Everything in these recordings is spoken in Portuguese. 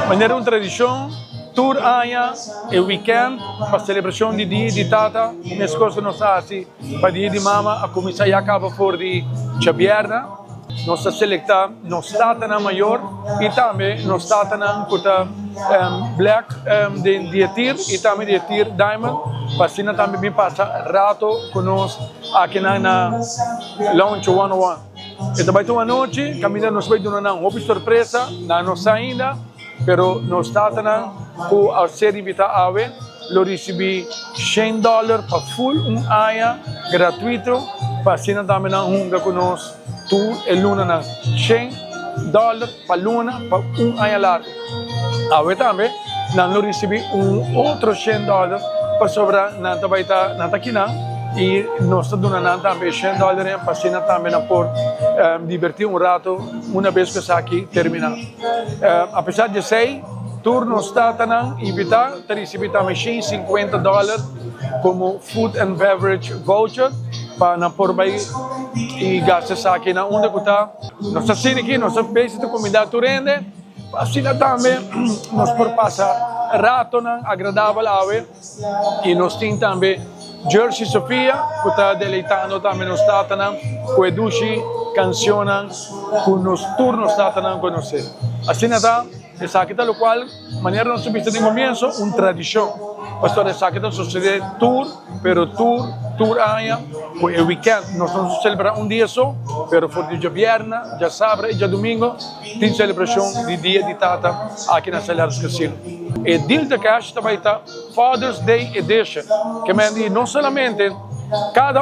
maneira uma tradição, tour aia e weekend para celebração de dia de tata, minhas coisas não assim, para dia de mama, a comissão já acaba por de chabierna, nossa selecta, nos tata na maior e também nos tata na kuta black de tir e também de tir diamond, para assim também me passa rato conosco aqui na Lounge 101. Então vai ter uma noite, caminhando nos vai dar uma surpresa, na nossa ainda, pero nos tata na ku ao ser invitado a ver, lo recebi $100 para full aia gratuito, para assim também na hunga conosco. Tu e luna na $100 para luna para aia largo. A também não recebi outro $100 para sobrar na tabaita na taquina e nós estamos dando também $100 para assim também por divertir rato uma vez que está aqui terminado. Apesar de ser turno está tan invitar, te recebi também $50 como food and beverage voucher para na por vai e gastos aqui na onde que está. Nossa cena aqui, nossa base de comida turende, assim também nos por passar rato na agradável ave e nós temos também Jersey Sofia, que está deleitando também nos tatana, com educi, cancionam, com nos turnos tatana conhecer. Assim está, essa aqui lo qual, maneira não subiste de começo, uma tradição. Pastor, essa aqui sucede tour, pero tour aia, com o weekend, nós vamos celebrar dia só, pero for de viernes, já sábado e já domingo, tem celebração de dia de tata aqui na Celares Casino. E Deal de Cash também está Father's Day Edition, que me diz não somente cada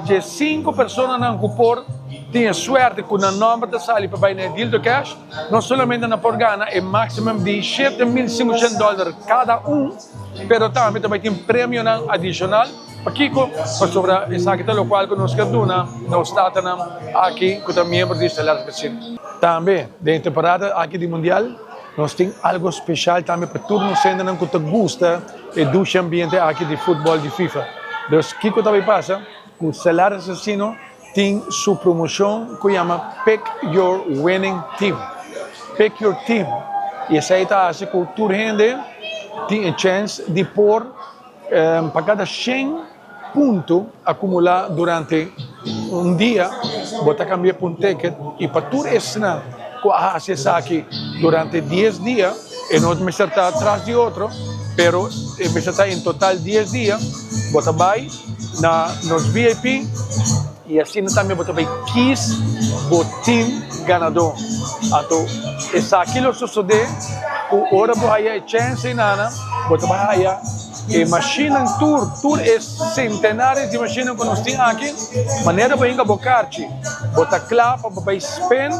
de 5 pessoas na cupor tem sorte com o nome da sala para ir no Deal de Cash, não somente na porgana é máximo de $7.500 cada pero também tem prêmio adicional para Kiko, para sobre essa aqui o qual nós queremos nós estamos aqui com o membro de Celares Casino. Também, de temporada aqui do Mundial, nós temos algo especial também para todos os que te gusta e do ambiente aqui de futebol de FIFA. Então, o que também passa, o Celares Casino tem sua promoção que chama Pick Your Winning Team. Pick Your Team. E essa aí está assim que o tour rende tem a chance de pôr para cada 100 pontos acumular durante dia, botar cambiar por um ticket e para tour esse acessar aqui durante 10 dias, e não me estar atrás de outro, pero me estar em total 10 dias, bota vai nos VIP e assim também bota vai 15 botim ganador. Então, essa aqui lo sucede, o hora boa chance e nada, bota vai e machine tour é centenares de machines que nós temos aqui, maneira para ir a bocarchi, bota clap para spend,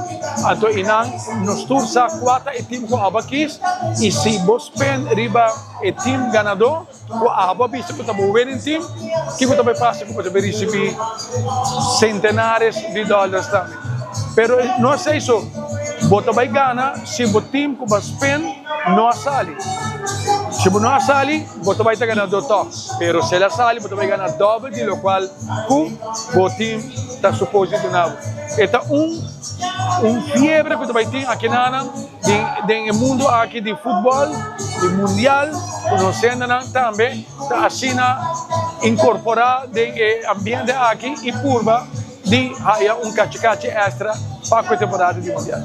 então inang nos tour sa 4 e team com abakis, e se vos spend riba e team ganador, o aba visto que tá winning team, que você vai passar que você vai receber centenares de dólares também. Pero não é isso, bota vai ganhar se o team que vai spend não sale. Se não sale, você vai ganhar do top. Pero se ela sale, você vai ganhar dobro, de lo qual o time está suposto de novo. Então, fiebre que você vai ter aqui no mundo aqui de futebol, de mundial, conhecendo também, está assim incorporar no ambiente aqui e curva de um cachicache extra para a temporada de mundial.